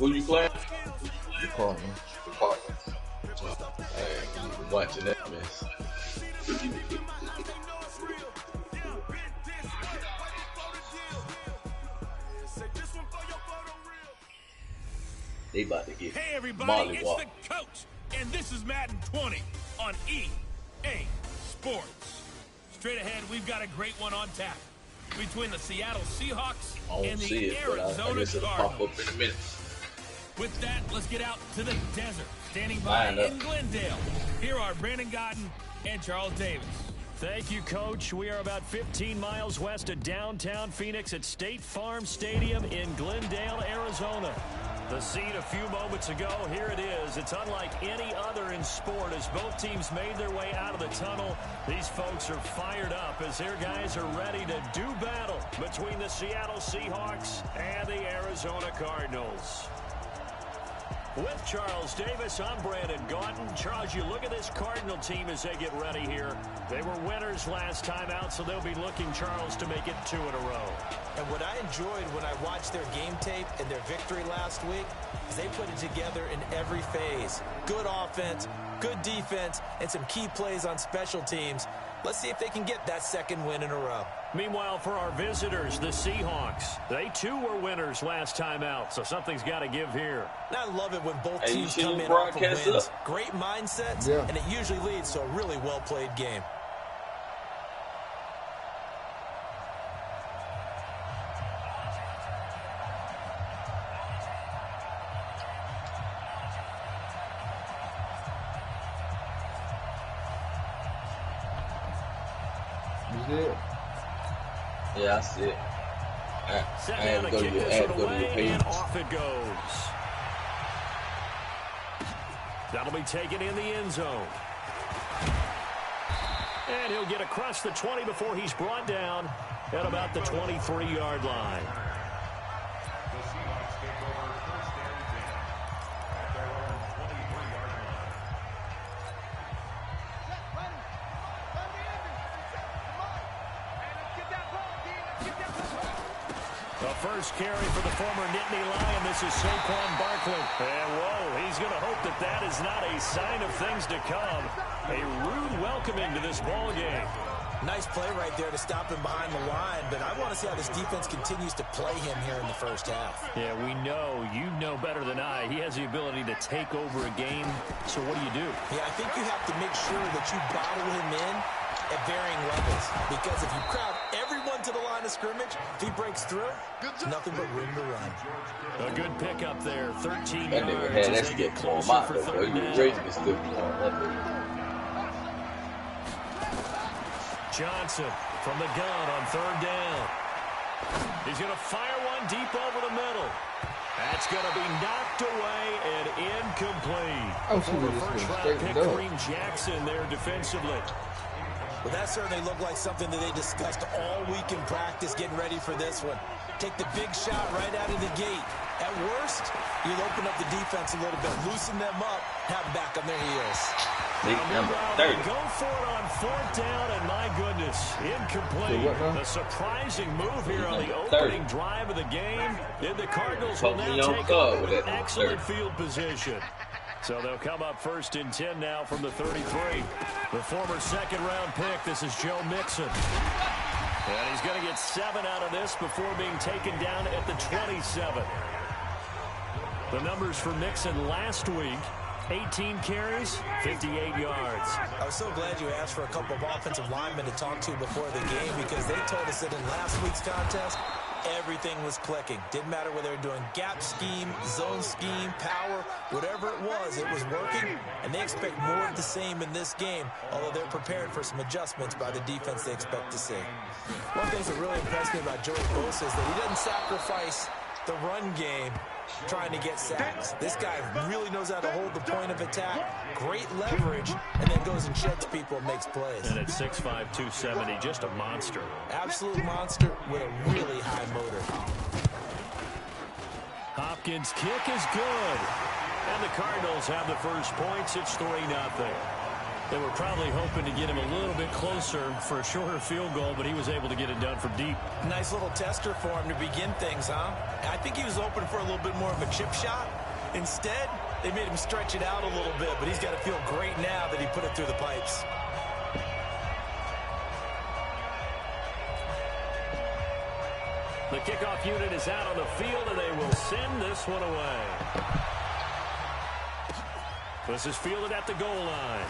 Who you playing? The Cardinals. The Cardinals. Hey, you watching that mess. They about to get Hey everybody, it's mollywop. the coach, and this is Madden 20 on EA Sports. Straight ahead, we've got a great one on tap between the Seattle Seahawks and the Arizona guess it'll pop Cardinals. up in a minute. With that, let's get out to the desert. Standing by in Glendale, here are Brandon Godden and Charles Davis. Thank you, Coach. We are about 15 miles west of downtown Phoenix at State Farm Stadium in Glendale, Arizona. The scene a few moments ago, here it is. It's unlike any other in sport as both teams made their way out of the tunnel. These folks are fired up as their guys are ready to do battle between the Seattle Seahawks and the Arizona Cardinals. With Charles Davis, I'm Brandon Gaudin. Charles, you look at this Cardinal team as they get ready here. They were winners last time out, so they'll be looking, Charles, to make it 2 in a row. And what I enjoyed when I watched their game tape and their victory last week is they put it together in every phase. Good offense, good defense, and some key plays on special teams. Let's see if they can get that second win in a row. Meanwhile, for our visitors, the Seahawks, they too were winners last time out, so something's got to give here. And I love it when both teams come in off of wins. Up. Great mindsets, and it usually leads to a really well-played game. Yeah, I see it. Set down to kick this one away, and off it goes. That'll be taken in the end zone. And he'll get across the 20 before he's brought down at about the 23-yard line. The first carry for the former Nittany Lion. This is Saquon Barkley. And whoa, he's going to hope that that is not a sign of things to come. A rude welcoming to this ball game. Nice play right there to stop him behind the line, but I want to see how this defense continues to play him here in the first half. Yeah, we know. You know better than I. He has the ability to take over a game. So what do? Yeah, I think you have to make sure that you bottle him in at varying levels, because if you crowd everyone to the line of scrimmage, if he breaks through, nothing but room to run. A good pickup there, 13 that yards. Nigga had that get closer for third down. Johnson from the gun on third down. He's going to fire one deep over the middle. That's going to be knocked away and incomplete. Former first-round pick Kareem Jackson there defensively. Well, that certainly looked like something that they discussed all week in practice getting ready for this one. Take the big shot right out of the gate. At worst, you'll open up the defense a little bit, loosen them up, have them back on their heels. Number 30. Go for it on fourth down, and my goodness, incomplete. A surprising move here on the opening drive of the game. And the Cardinals will now take over with excellent field position. So they'll come up first and 10 now from the 33. The former second-round pick, this is Joe Mixon. And he's going to get 7 out of this before being taken down at the 27. The numbers for Mixon last week, 18 carries, 58 yards. I was so glad you asked for a couple of offensive linemen to talk to before the game, because they told us that in last week's contest, everything was clicking. Didn't matter whether they were doing gap scheme, zone scheme, power, whatever it was working, and they expect more of the same in this game, although they're prepared for some adjustments by the defense they expect to see. One thing that really impressed me about Joey Bosa is that he doesn't sacrifice the run game trying to get sacks. This guy really knows how to hold the point of attack, great leverage, and then goes and sheds people and makes plays. And at 6'5", 270, just a monster. Absolute monster with a really high motor. Hopkins' kick is good. And the Cardinals have the first points. It's 3-0. They were probably hoping to get him a little bit closer for a shorter field goal, but he was able to get it done from deep. Nice little tester for him to begin things, huh? I think he was open for a little bit more of a chip shot. Instead, they made him stretch it out a little bit, but he's got to feel great now that he put it through the pipes. The kickoff unit is out on the field, and they will send this one away. This is fielded at the goal line.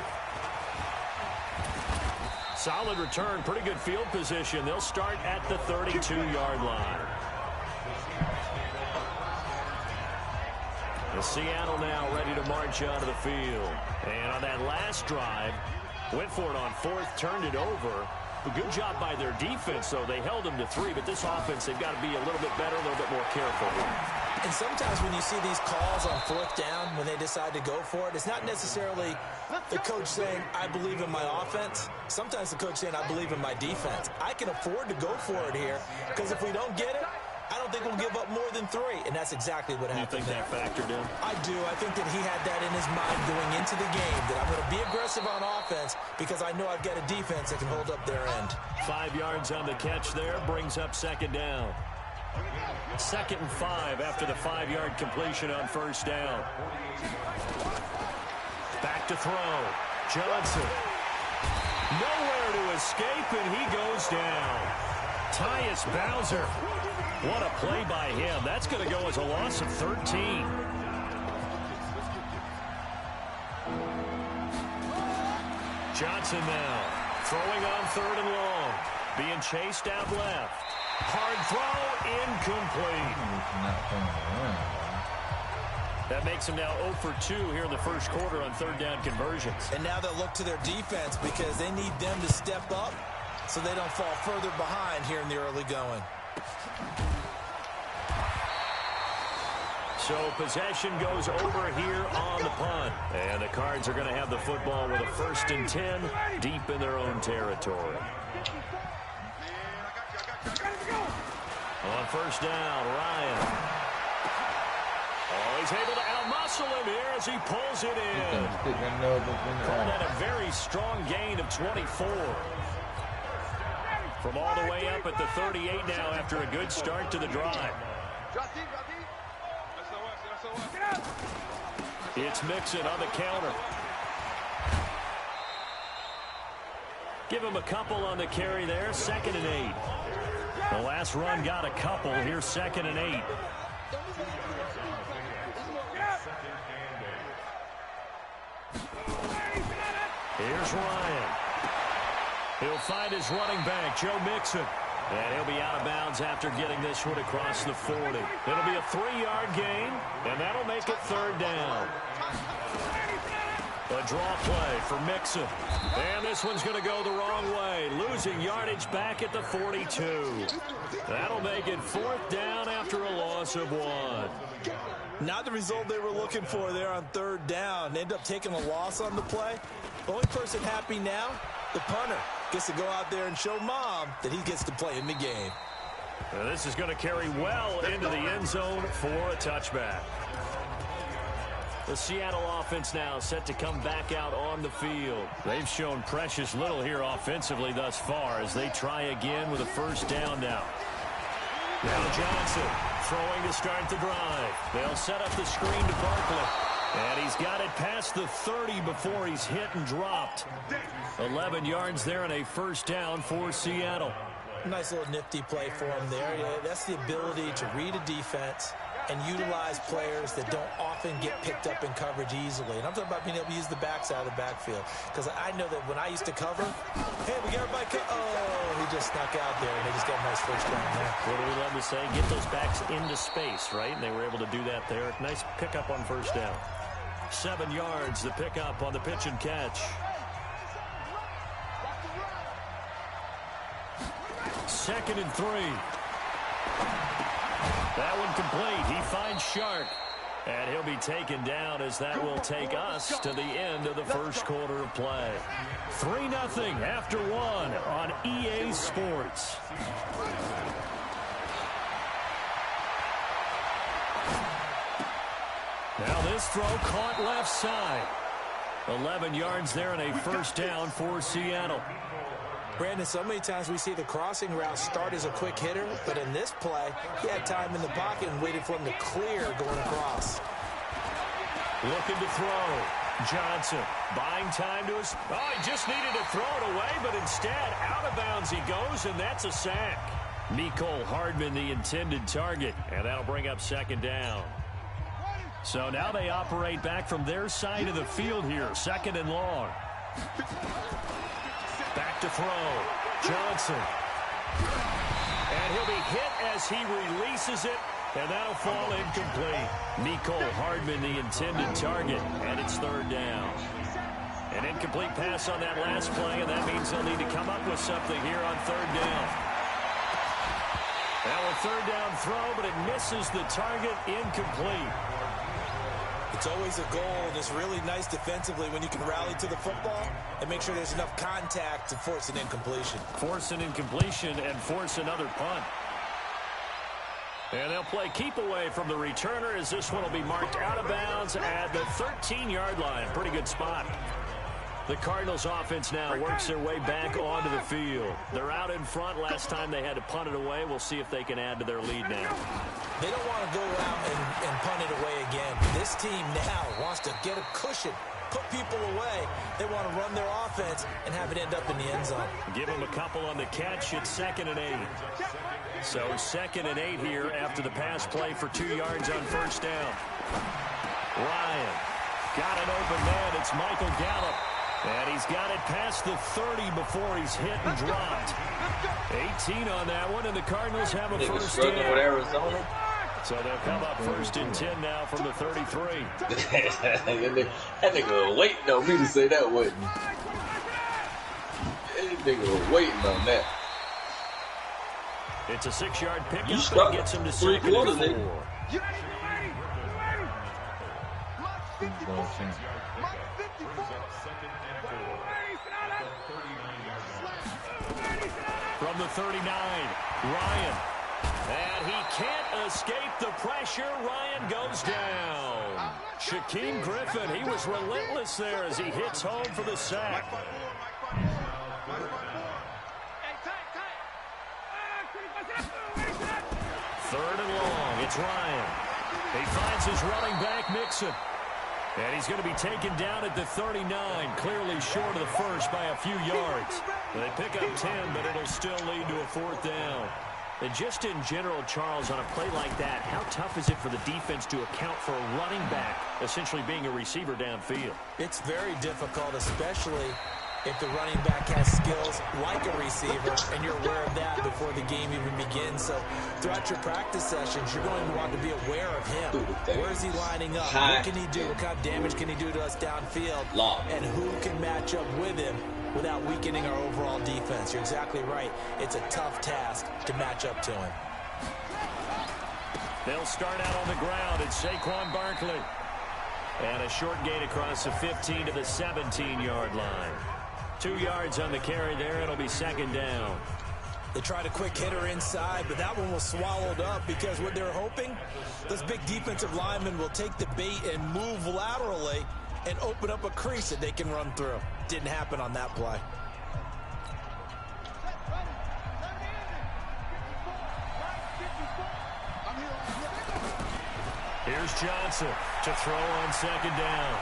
Solid return, pretty good field position. They'll start at the 32-yard line. The Seattle now ready to march onto the field. And on that last drive, went for it on fourth, turned it over. A good job by their defense, though. They held them to 3, but this offense, they've got to be a little bit better, a little bit more careful. And sometimes when you see these calls on fourth down, when they decide to go for it, it's not necessarily the coach saying, I believe in my offense. Sometimes the coach saying, I believe in my defense. I can afford to go for it here, because if we don't get it, I don't think we'll give up more than 3, and that's exactly what happened. You think that factored in? I do. I think that he had that in his mind going into the game, that I'm going to be aggressive on offense because I know I've got a defense that can hold up their end. 5 yards on the catch there, brings up second down. 2nd and 5 after the 5-yard completion on first down. Back to throw. Johnson. Nowhere to escape, and he goes down. Tyus Bowser. What a play by him. That's going to go as a loss of 13. Johnson now throwing on 3rd and long. Being chased out left. Hard throw, incomplete. That makes him now 0 for 2 here in the first quarter on 3rd down conversions. And now they'll look to their defense because they need them to step up so they don't fall further behind here in the early going. So possession goes over here on the punt. And the Cards are going to have the football with a 1st and 10 deep in their own territory. On first down, Ryan. Oh, he's able to outmuscle him here as he pulls it in. Call that a very strong gain of 24. From all the way up at the 38 now after a good start to the drive. It's Mixon on the counter. Give him a couple on the carry there. 2nd and 8. The last run got a couple. Here's 2nd and 8. Here's Ryan. He'll find his running back, Joe Mixon. And he'll be out of bounds after getting this one across the 40. It'll be a 3-yard gain, and that'll make it 3rd down. A draw play for Mixon. And this one's going to go the wrong way. Losing yardage back at the 42. That'll make it 4th down after a loss of 1. Not the result they were looking for there on 3rd down. They end up taking a loss on the play. The only person happy now, the punter, gets to go out there and show Mom that he gets to play in the game. Now this is going to carry well into the end zone for a touchback. The Seattle offense now set to come back out on the field. They've shown precious little here offensively thus far as they try again with a 1st down now. Now Johnson throwing to start the drive. They'll set up the screen to Barkley. And he's got it past the 30 before he's hit and dropped. 11 yards there and a 1st down for Seattle. Nice little nifty play for him there. Yeah, that's the ability to read a defense and utilize players that don't often get picked up in coverage easily. And I'm talking about being able to use the backside of the backfield. Because I know that when I used to cover, hey, we got everybody. Oh, he just snuck out there, and they just got a nice 1st down there. What do we love to say? Get those backs into space, right? And they were able to do that there. Nice pickup on 1st down. 7 yards, the pickup on the pitch and catch. 2nd and 3. That one complete. He finds Shark. And he'll be taken down as that will take us to the end of the first quarter of play. 3-0 after 1 on EA Sports. Now this throw caught left side. 11 yards there and a first down for Seattle. Brandon, so many times we see the crossing route start as a quick hitter, but in this play, he had time in the pocket and waited for him to clear going across. Looking to throw. Johnson buying time to his... Oh, he just needed to throw it away, but instead, out of bounds he goes, and that's a sack. Mecole Hardman, the intended target, and that'll bring up second down. So now they operate back from their side of the field here, second and long. Back to throw. Johnson. And he'll be hit as he releases it, and that'll fall incomplete. Mecole Hardman, the intended target, and it's third down. An incomplete pass on that last play, and that means they'll need to come up with something here on third down. Now a third down throw, but it misses the target, incomplete. It's always a goal, and it's really nice defensively when you can rally to the football and make sure there's enough contact to force an incompletion. Force an incompletion and force another punt. And they'll play keep away from the returner as this one will be marked out of bounds at the 13-yard line. Pretty good spot. The Cardinals offense now works their way back onto the field. They're out in front. Last time they had to punt it away. We'll see if they can add to their lead now. They don't want to go out and punt it away again. This team now wants to get a cushion, put people away. They want to run their offense and have it end up in the end zone. Give them a couple on the catch. It's 2nd and 8. So 2nd and 8 here after the pass play for 2 yards on first down. Ryan got an open man. It's Michael Gallup. And he's got it past the 30 before he's hit and dropped. 18 on that one, and the Cardinals have a first down. Struggling with Arizona. So they'll come up 1st and 10 now from the 33. That nigga was waiting on me to say that, wasn't he? That nigga was waiting on that. It's a 6-yard pickup that gets him to 3 quarters, nigga. From the 39, Ryan. And he can't escape the pressure. Ryan goes down. Shaquem Griffin, he was relentless there as he hits home for the sack. 3rd and long. It's Ryan. He finds his running back, Mixon. And he's going to be taken down at the 39, clearly short of the first by a few yards. They pick up 10, but it'll still lead to a 4th down. And just in general, Charles, on a play like that, how tough is it for the defense to account for a running back essentially being a receiver downfield? It's very difficult, especially if the running back has skills like a receiver, and you're aware of that before the game even begins. So throughout your practice sessions, you're going to want to be aware of him. Where is he lining up? What can he do? What kind of damage can he do to us downfield? And who can match up with him without weakening our overall defense? You're exactly right. It's a tough task to match up to him. They'll start out on the ground. It's Saquon Barkley. And a short gain across the 15 to the 17-yard line. 2 yards on the carry there. It'll be 2nd down. They tried a quick hitter inside, but that one was swallowed up because what they're hoping, those big defensive linemen will take the bait and move laterally and open up a crease that they can run through. Didn't happen on that play. Here's Johnson to throw on 2nd down.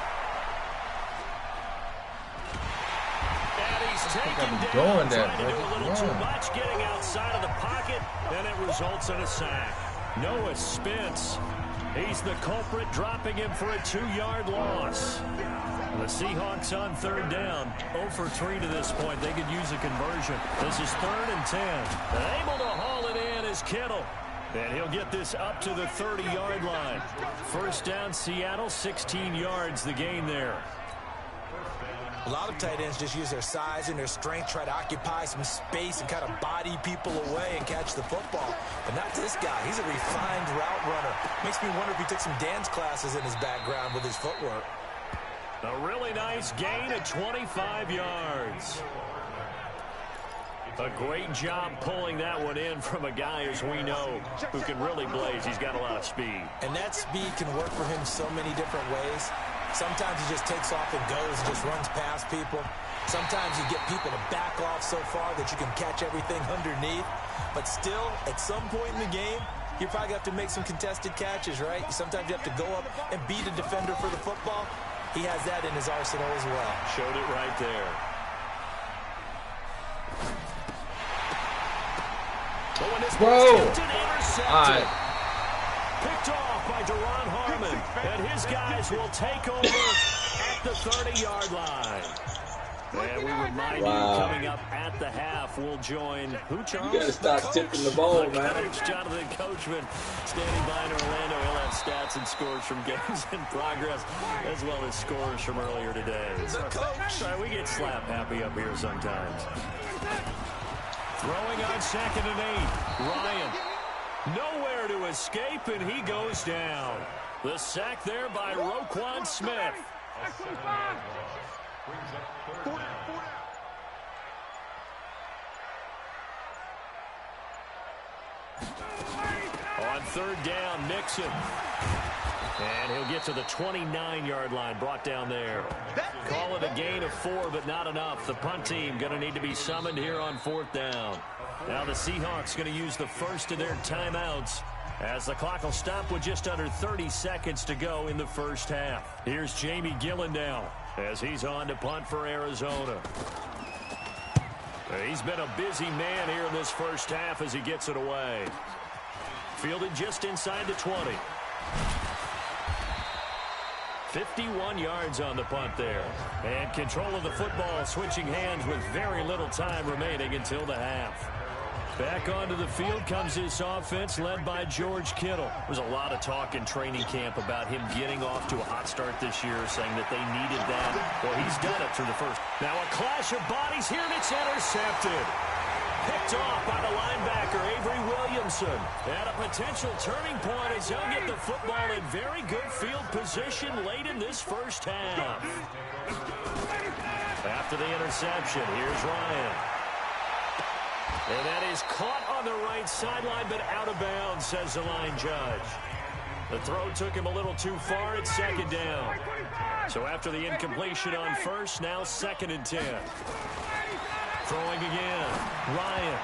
And he's taken down, trying to do a little too much, getting outside of the pocket, and it results in a sack. Noah Spence, he's the culprit, dropping him for a 2-yard loss. The Seahawks on 3rd down, 0 for 3 to this point. They could use a conversion. This is 3rd and 10. And able to haul it in is Kittle. And he'll get this up to the 30-yard line. First down, Seattle, 16 yards the gain there. A lot of tight ends just use their size and their strength, try to occupy some space and kind of body people away and catch the football. But not this guy. He's a refined route runner. Makes me wonder if he took some dance classes in his background with his footwork. A really nice gain of 25 yards. A great job pulling that one in from a guy, as we know, who can really blaze. He's got a lot of speed. And that speed can work for him so many different ways. Sometimes he just takes off and goes and just runs past people. Sometimes you get people to back off so far that you can catch everything underneath. But still, at some point in the game, you probably have to make some contested catches, right? Sometimes you have to go up and beat a defender for the football. He has that in his arsenal as well. Showed it right there. Oh, and this one's tipped and intercepted. Picked off by Deron Harmon. And his guys will take over at the 30-yard line. And we remind you, coming up at the half, we'll join who, Charles? You got to stop tipping the ball, man. Coach Jonathan Coachman standing by in Orlando. He'll have stats and scores from games in progress, as well as scores from earlier today. Sorry, we get slap happy up here sometimes. Throwing on 2nd and 8. Ryan. Nowhere to escape, and he goes down. The sack there by Roquan Smith. On 3rd down, Mixon. And he'll get to the 29-yard line, brought down there. Call it a gain of 4, but not enough. The punt team going to need to be summoned here on 4th down. Now the Seahawks going to use the first of their timeouts as the clock will stop with just under 30 seconds to go in the first half. Here's Jamie Gillen now as he's on to punt for Arizona. He's been a busy man here in this first half as he gets it away. Fielded just inside the 20. 51 yards on the punt there. And control of the football switching hands with very little time remaining until the half. Back onto the field comes this offense led by George Kittle. There's a lot of talk in training camp about him getting off to a hot start this year, saying that they needed that. Well, he's done it through the first. Now a clash of bodies here, and it's intercepted. Picked off by the linebacker, Avery Williamson. At a potential turning point as he'll get the football in very good field position late in this first half. After the interception, here's Ryan. And that is caught on the right sideline, but out of bounds, says the line judge. The throw took him a little too far at 2nd down. So after the incompletion on 1st, now 2nd and 10. Throwing again, Ryan.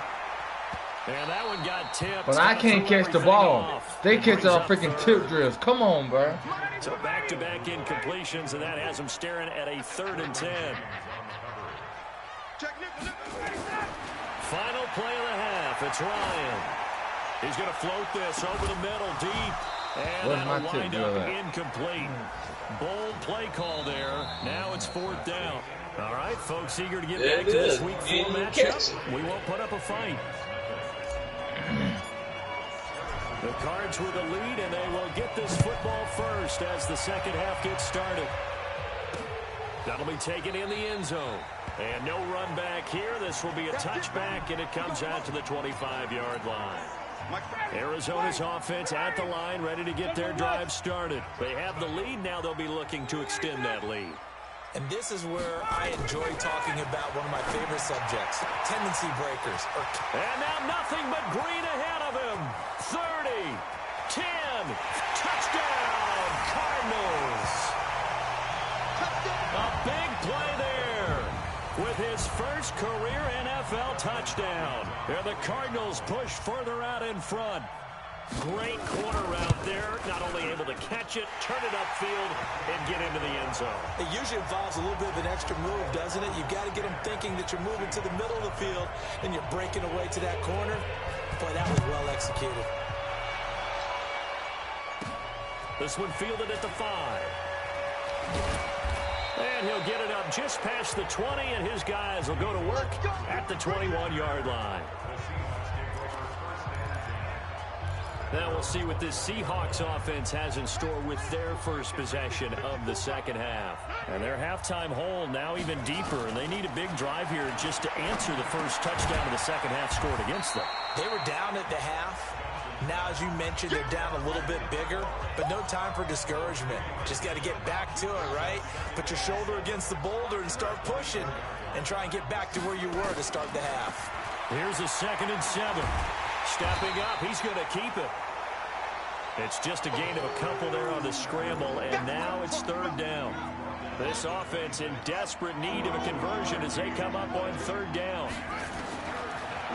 And that one got tipped. But I can't catch the ball. They catch all freaking tip drills. Come on, bro. So back-to-back incompletions, and that has them staring at a 3rd and 10. Final play of the half. It's Ryan. He's going to float this over the middle deep. And that'll wind up incomplete. Bold play call there. Now it's 4th down. All right, folks, eager to get back to this Week 4 matchup. We won't put up a fight. The Cards with the lead, and they will get this football first as the second half gets started. That'll be taken in the end zone. And no run back here. This will be a touchback, and it comes out to the 25-yard line. Arizona's offense at the line, ready to get their drive started. They have the lead. Now they'll be looking to extend that lead. And this is where I enjoy talking about one of my favorite subjects, tendency breakers. And now nothing but green ahead of him. 30, 10, touchdown, Cardinals. A big play there with his first career NFL touchdown. And the Cardinals push further out in front. Great corner route there. Not only able to catch it, turn it upfield, and get into the end zone. It usually involves a little bit of an extra move, doesn't it? You've got to get them thinking that you're moving to the middle of the field and you're breaking away to that corner. Boy, that was well executed. This one fielded at the 5. And he'll get it up just past the 20, and his guys will go to work at the 21-yard line. Now we'll see what this Seahawks offense has in store with their first possession of the second half. And their halftime hole now even deeper, and they need a big drive here just to answer the first touchdown of the second half scored against them. They were down at the half. Now, as you mentioned, they're down a little bit bigger, but no time for discouragement. Just got to get back to it, right? Put your shoulder against the boulder and start pushing and try and get back to where you were to start the half. Here's a 2nd and 7. Stepping up, he's going to keep it. It's just a gain of a couple there on the scramble, and now it's third down. This offense in desperate need of a conversion as they come up on third down.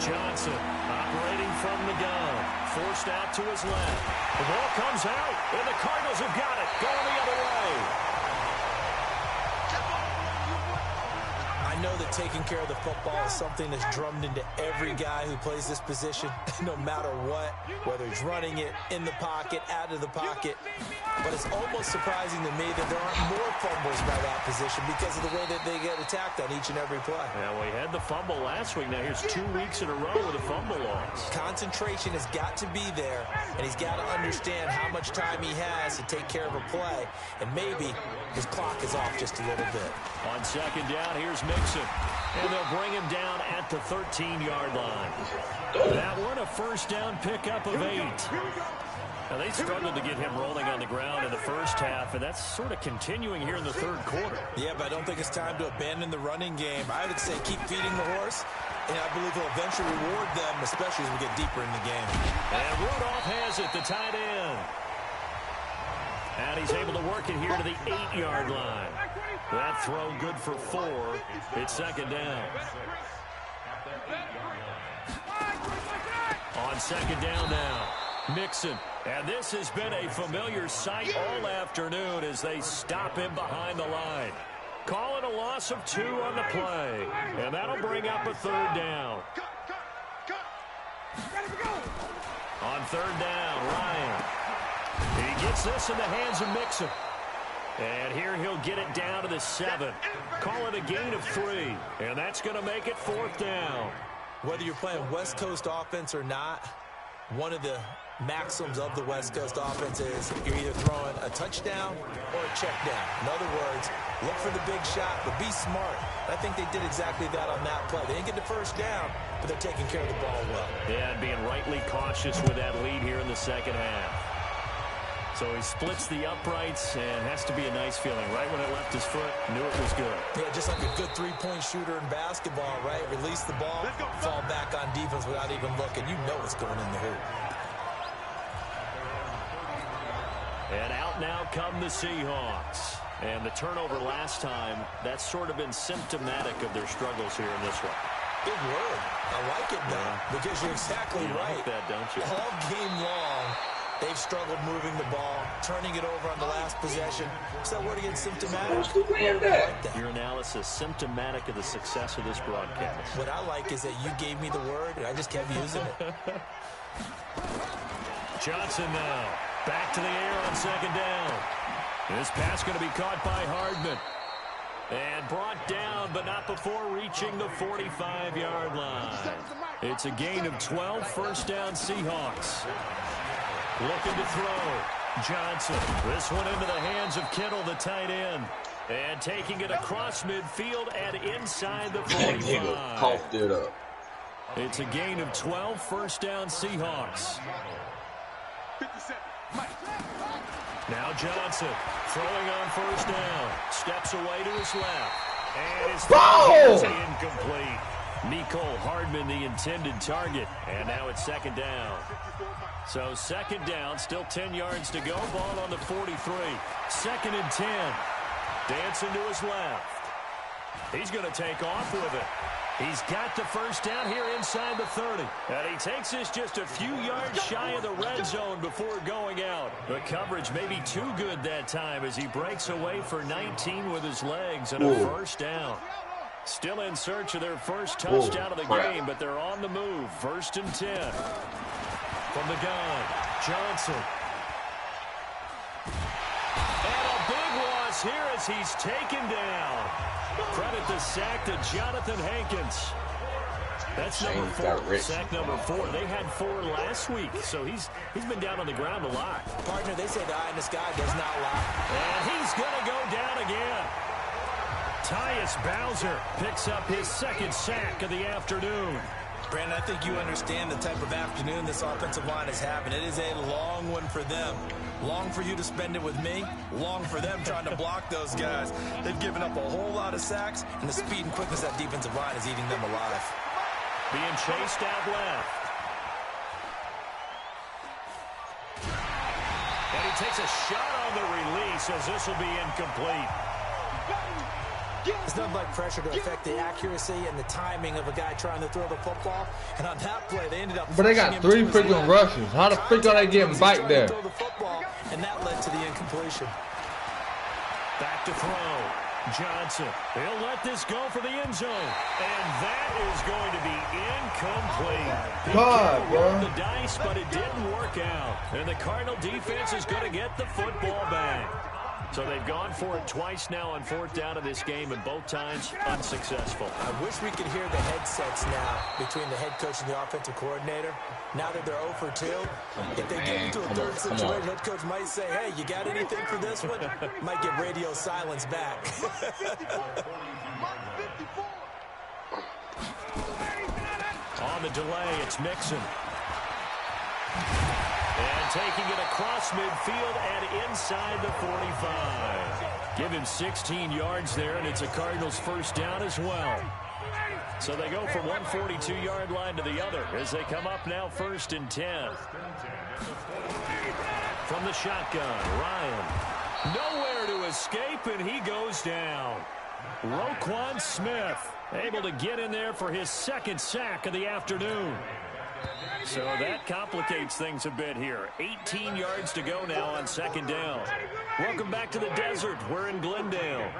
Johnson operating from the gun. Forced out to his left. The ball comes out, and the Cardinals have got it. Going the other way. I know that taking care of the football is something that's drummed into every guy who plays this position, no matter what, whether he's running it, in the pocket, out of the pocket. But it's almost surprising to me that there aren't more fumbles by that position because of the way that they get attacked on each and every play. Yeah, we had the fumble last week. Now here's 2 weeks in a row with a fumble loss. Concentration has got to be there, and he's got to understand how much time he has to take care of a play, and maybe his clock is off just a little bit. On second down, here's Mixon, and they'll bring him down at the 13-yard line. That one, a first down pickup of 8. Now, they struggled to get him rolling on the ground in the first half, and that's sort of continuing here in the third quarter. Yeah, but I don't think it's time to abandon the running game. I would say keep feeding the horse, and I believe he'll eventually reward them, especially as we get deeper in the game. And Rudolph has it, the tight end. And he's able to work it here to the 8-yard line. That throw good for 4. It's second down. On second down now, Mixon. And this has been a familiar sight all afternoon as they stop him behind the line. Call it a loss of 2 on the play. And that'll bring up a third down. On third down, Ryan. He gets this in the hands of Mixon. And here he'll get it down to the 7. Call it a gain of 3. And that's going to make it fourth down. Whether you're playing West Coast offense or not, one of the maxims of the West Coast offense is you're either throwing a touchdown or a check down. In other words, look for the big shot, but be smart. I think they did exactly that on that play. They didn't get the first down, but they're taking care of the ball well. Yeah, and being rightly cautious with that lead here in the second half. So he splits the uprights, and has to be a nice feeling. Right when it left his foot, knew it was good. Yeah, just like a good three-point shooter in basketball, right? Release the ball, fall back on defense without even looking. You know it's going in the hoop. And out now come the Seahawks. And the turnover last time, that's sort of been symptomatic of their struggles here in this one. Good word. I like it, though, because you're exactly right. You like that, don't you? All game long, they've struggled moving the ball, turning it over on the last possession. Is that word again, symptomatic? I like that. Your analysis, symptomatic of the success of this broadcast. What I like is that you gave me the word, and I just kept using it. Johnson now. Back to the air on second down. This pass going to be caught by Hardman. And brought down, but not before reaching the 45-yard line. It's a gain of 12, first down Seahawks. Looking to throw. Johnson. This one into the hands of Kittle, the tight end. And taking it across midfield and inside the 45. Coughed it up. It's a gain of 12, first down Seahawks. Now Johnson throwing on first down. Steps away to his left. And his throw is incomplete. Mecole Hardman, the intended target. And now it's second down. So second down, still 10 yards to go. Ball on the 43. Second and 10. Dancing to his left. He's going to take off with it. He's got the first down here inside the 30. And he takes this just a few yards shy of the red zone before going out. The coverage may be too good that time as he breaks away for 19 with his legs and a first down. Still in search of their first touchdown of the game, but they're on the move. First and 10. From the gun, Johnson. And a big loss here as he's taken down. Credit the sack to Jonathan Hankins. That's number 4. Sack number 4. They had 4 last week, so he's been down on the ground a lot. Partner, they say the eye in the sky does not lie. And he's going to go down again. Tyus Bowser picks up his second sack of the afternoon. Brandon, I think you understand the type of afternoon this offensive line is having. It is a long one for them. Long for you to spend it with me. Long for them trying to block those guys. They've given up a whole lot of sacks, and the speed and quickness of that defensive line is eating them alive. Being chased out left. he takes a shot on the release as this will be incomplete. There's nothing like pressure to affect the accuracy and the timing of a guy trying to throw the football. And on that play, they ended up. But they got 3 freaking rushes. How the freak are they getting back there? And that led to the incompletion. Back to throw. Johnson. He'll let this go for the end zone. And that is going to be incomplete. God, bro. The dice, but it didn't work out. And the Cardinal defense is going to get the football back. So they've gone for it twice now on 4th down of this game, and both times unsuccessful. I wish we could hear the headsets now between the head coach and the offensive coordinator. Now that they're 0 for 2, if they get into a third situation, head coach might say, hey, you got anything for this one? Might get radio silence back. On the delay, it's Mixon. And taking it across midfield and inside the 45. Give him 16 yards there, and it's a Cardinals first down as well. So they go from one 42-yard line to the other as they come up now 1st and 10. From the shotgun, Ryan. Nowhere to escape, and he goes down. Roquan Smith able to get in there for his 2nd sack of the afternoon. So that complicates things a bit here. 18 yards to go now on 2nd down. Welcome back to the desert. We're in Glendale.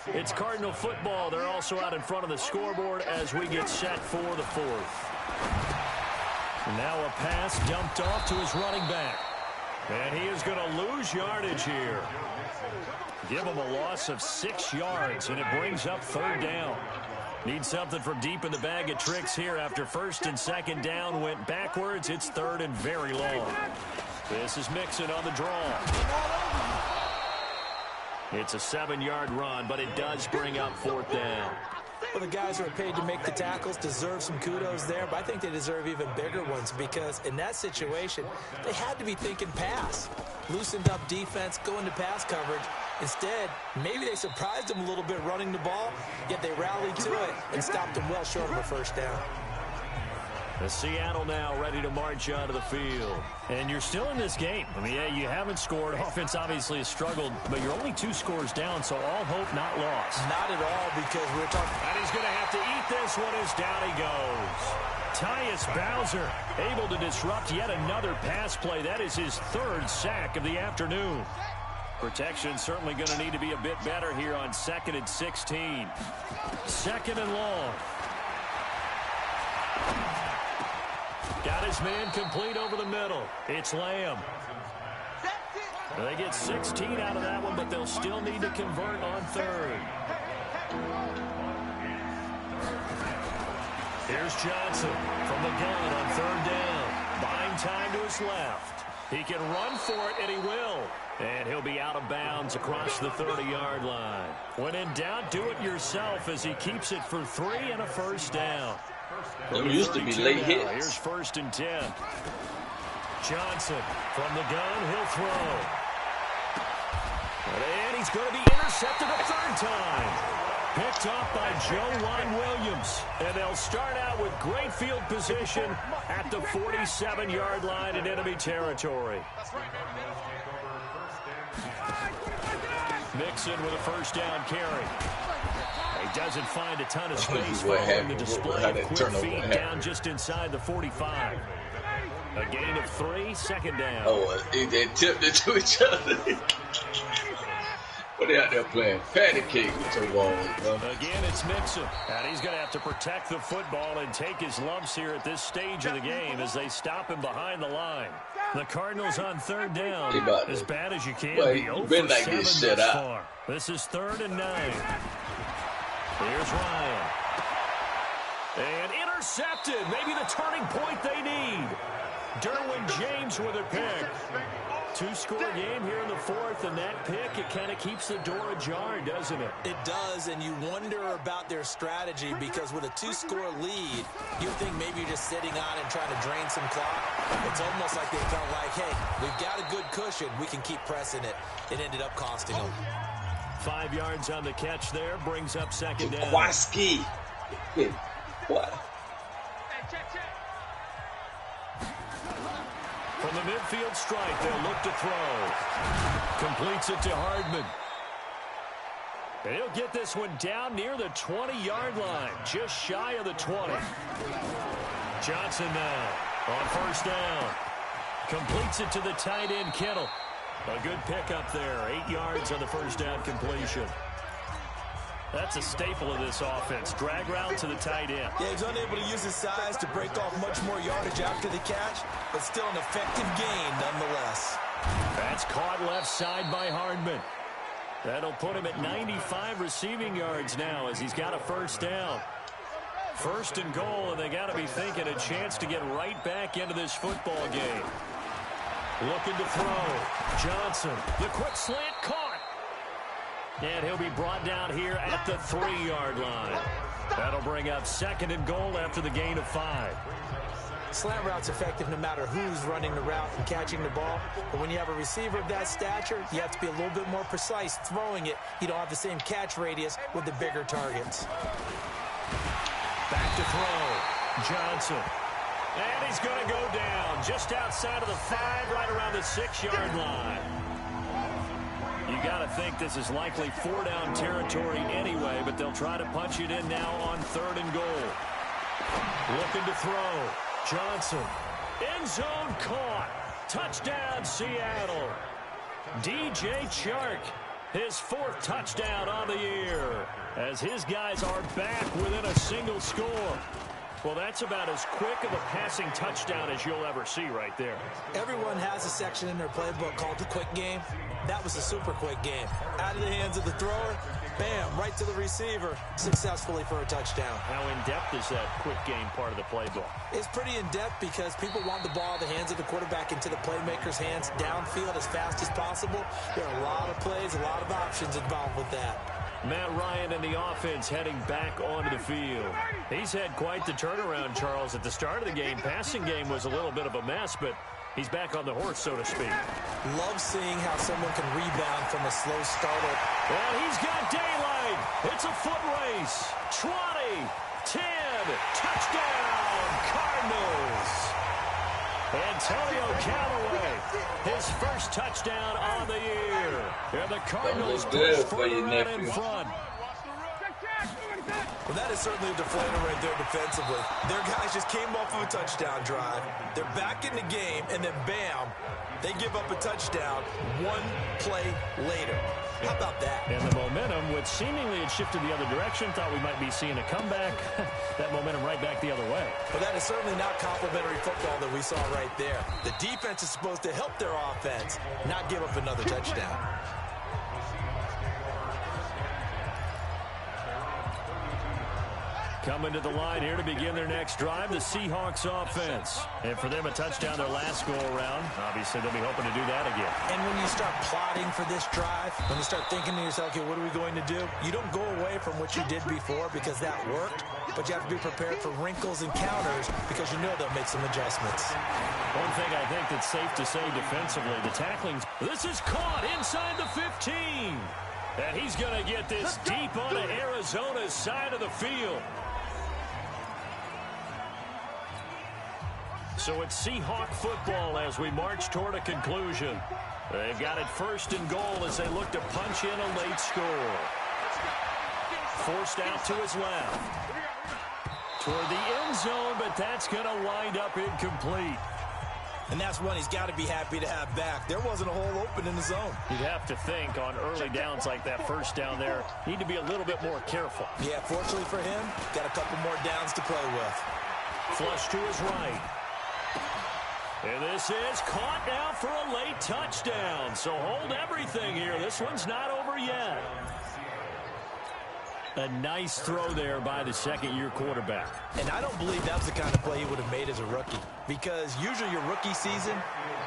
It's Cardinal football. They're also out in front of the scoreboard as we get set for the 4th. Now a pass dumped off to his running back. And he is going to lose yardage here. Give him a loss of 6 yards, and it brings up 3rd down. Need something from deep in the bag of tricks here after 1st and 2nd down went backwards. It's 3rd and very long. This is Mixon on the draw. It's a 7-yard run, but it does bring up 4th down. Well, the guys who are paid to make the tackles deserve some kudos there, but I think they deserve even bigger ones because in that situation, they had to be thinking pass. Loosened up defense, going to pass coverage. Instead, maybe they surprised them a little bit running the ball, yet they rallied to it and stopped them well short of a 1st down. The Seattle now ready to march onto the field. And you're still in this game. I mean, yeah, you haven't scored. Offense obviously has struggled, but you're only 2 scores down, so all hope not lost. Not at all, because we're talking. And he's going to have to eat this one as down he goes. Tyus Bowser able to disrupt yet another pass play. That is his 3rd sack of the afternoon. Protection certainly going to need to be a bit better here on 2nd and 16. 2nd and long. Got his man complete over the middle. It's Lamb. They get 16 out of that one, but they'll still need to convert on 3rd. Here's Johnson from the gun on 3rd down. Buying time to his left. He can run for it, and he will. And he'll be out of bounds across the 30-yard line. When in doubt, do it yourself as he keeps it for 3 and a 1st down. Them used to be late hits. Here's 1st and 10. Johnson from the gun. He'll throw. And he's going to be intercepted a 3rd time. Picked off by Joe Williams. And they'll start out with great field position at the 47-yard line in enemy territory. Mixon with a 1st down carry. He doesn't find a ton of space following the display of quick feet down just inside the 45. A gain of 3, 2nd down. Oh, they tipped it to each other. What are they out there playing? Patty cake with your walls, bro. Again, it's Mixon. And he's going to have to protect the football and take his lumps here at this stage of the game as they stop him behind the line. The Cardinals on 3rd down. As bad as you can be. 0 for 7 thus far. This is 3rd and 9. Here's Ryan. And intercepted. Maybe the turning point they need. Derwin James with a pick. 2-score game here in the 4th, and that pick, it kind of keeps the door ajar, doesn't it? It does, and you wonder about their strategy because with a 2-score lead, you think maybe you're just sitting on and trying to drain some clock. It's almost like they felt like, hey, we've got a good cushion. We can keep pressing it. It ended up costing them. 5 yards on the catch there, brings up 2nd down. Kwaski. What? From the midfield stripe, they'll look to throw. Completes it to Hardman. And he'll get this one down near the 20-yard line, just shy of the 20. Johnson now on first down. Completes it to the tight end, Kittle. A good pickup there, 8 yards on the first down completion. That's a staple of this offense. Drag route to the tight end. Yeah, he's unable to use his size to break off much more yardage after the catch, but still an effective gain nonetheless. That's caught left side by Hardman. That'll put him at 95 receiving yards now as he's got a first down. First and goal, and they got to be thinking a chance to get right back into this football game. Looking to throw. Johnson, the quick slant caught. And he'll be brought down here at the 3-yard line. That'll bring up second and goal after the gain of 5. Slant route's effective no matter who's running the route and catching the ball. But when you have a receiver of that stature, you have to be a little bit more precise throwing it. You don't have the same catch radius with the bigger targets. Back to throw. Johnson. And he's going to go down just outside of the 5, right around the 6-yard line. You got to think this is likely 4-down territory anyway, but they'll try to punch it in now on 3rd and goal. Looking to throw. Johnson. End zone caught. Touchdown, Seattle. DJ Chark, his 4th touchdown on the year, as his guys are back within a single score. Well, that's about as quick of a passing touchdown as you'll ever see right there. Everyone has a section in their playbook called the quick game. That was a super quick game. Out of the hands of the thrower, bam, right to the receiver, successfully for a touchdown. How in-depth is that quick game part of the playbook? It's pretty in-depth because people want the ball in the hands of the quarterback into the playmaker's hands downfield as fast as possible. There are a lot of plays, a lot of options involved with that. Matt Ryan and the offense heading back onto the field. He's had quite the turnaround, Charles. At the start of the game, passing game was a little bit of a mess, but he's back on the horse, so to speak. Love seeing how someone can rebound from a slow starter. And he's got daylight. It's a foot race. 20, 10, touchdown, Cardinals. Antonio Callaway, his first touchdown on the year. And the Cardinals push further out in front. Well, that is certainly a deflator right there defensively. Their guys just came off of a touchdown drive. They're back in the game, and then bam, they give up a touchdown 1 play later. How about that? And the momentum, which seemingly had shifted the other direction, thought we might be seeing a comeback. That momentum right back the other way. But that is certainly not complimentary football that we saw right there. The defense is supposed to help their offense, not give up another touchdown. Coming to the line here to begin their next drive, the Seahawks offense. And for them, a touchdown their last go-around. Obviously, they'll be hoping to do that again. And when you start plotting for this drive, when you start thinking to yourself, okay, what are we going to do? You don't go away from what you did before because that worked, but you have to be prepared for wrinkles and counters because you know they'll make some adjustments. One thing I think that's safe to say defensively, the tacklings. This is caught inside the 15. And he's going to get this deep onto Arizona's side of the field. So it's Seahawk football as we march toward a conclusion. They've got it 1st and goal as they look to punch in a late score. Forced out to his left. Toward the end zone, but that's going to wind up incomplete. And that's one he's got to be happy to have back. There wasn't a hole open in the zone. You'd have to think on early downs like that first down there, need to be a little bit more careful. Yeah, fortunately for him, got a couple more downs to play with. Flush to his right. And this is caught now for a late touchdown. So hold everything here. This one's not over yet. A nice throw there by the second-year quarterback. And I don't believe that was the kind of play he would have made as a rookie, because usually your rookie season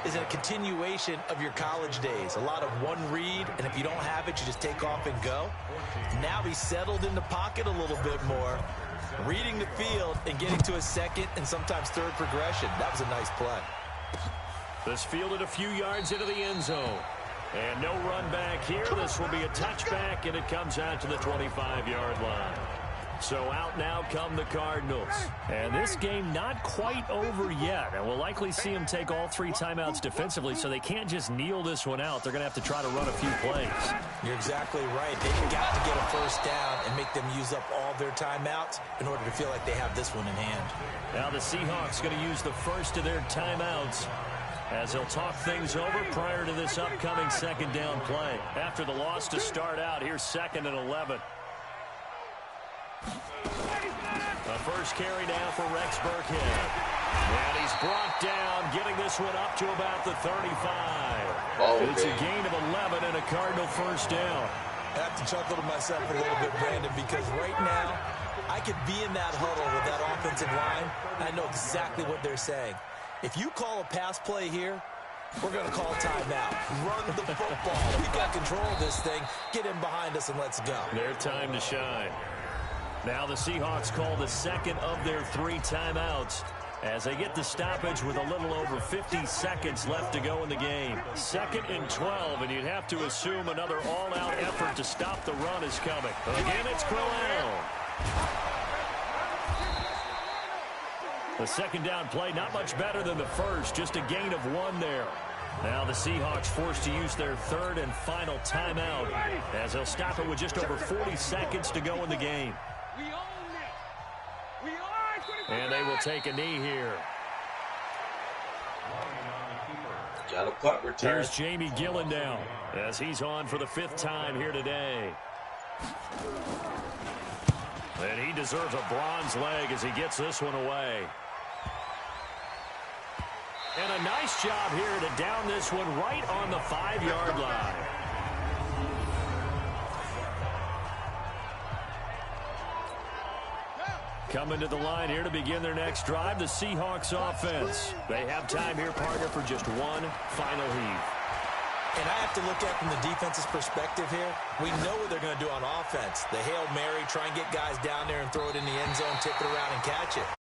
is a continuation of your college days. A lot of one read, and if you don't have it, you just take off and go. Now he's settled in the pocket a little bit more, reading the field and getting to his second and sometimes third progression. That was a nice play. This fielded a few yards into the end zone. And no run back here. This will be a touchback, and it comes out to the 25-yard line. So out now come the Cardinals. And this game not quite over yet. And we'll likely see them take all 3 timeouts defensively, so they can't just kneel this one out. They're going to have to try to run a few plays. You're exactly right. They've got to get a first down and make them use up all their timeouts in order to feel like they have this one in hand. Now the Seahawks going to use the first of their timeouts as they'll talk things over prior to this upcoming second down play. After the loss to start out, here's 2nd and 11. The first carry now for Rex Burkhead. And he's brought down, getting this one up to about the 35. Oh, it's a gain of 11 and a Cardinal first down. I have to chuckle to myself a little bit, Brandon, because right now I could be in that huddle with that offensive line. I know exactly what they're saying. If you call a pass play here, we're going to call timeout. Run the football. We've got control of this thing. Get in behind us and let's go. Their time to shine. Now the Seahawks call the second of their 3 timeouts as they get the stoppage with a little over 50 seconds left to go in the game. 2nd and 12, and you'd have to assume another all-out effort to stop the run is coming. Again, it's Crowell. The second down play, not much better than the first, just a gain of 1 there. Now the Seahawks forced to use their 3rd and final timeout as they'll stop it with just over 40 seconds to go in the game. And they will take a knee here. Got a punt return. Here's Jamie Gillen now as he's on for the 5th time here today. And he deserves a bronze leg as he gets this one away. And a nice job here to down this one right on the 5-yard line. Coming to the line here to begin their next drive, the Seahawks offense. They have time here, partner, for just 1 final heave. And I have to look at from the defense's perspective here. We know what they're going to do on offense. The Hail Mary, try and get guys down there and throw it in the end zone, tip it around and catch it.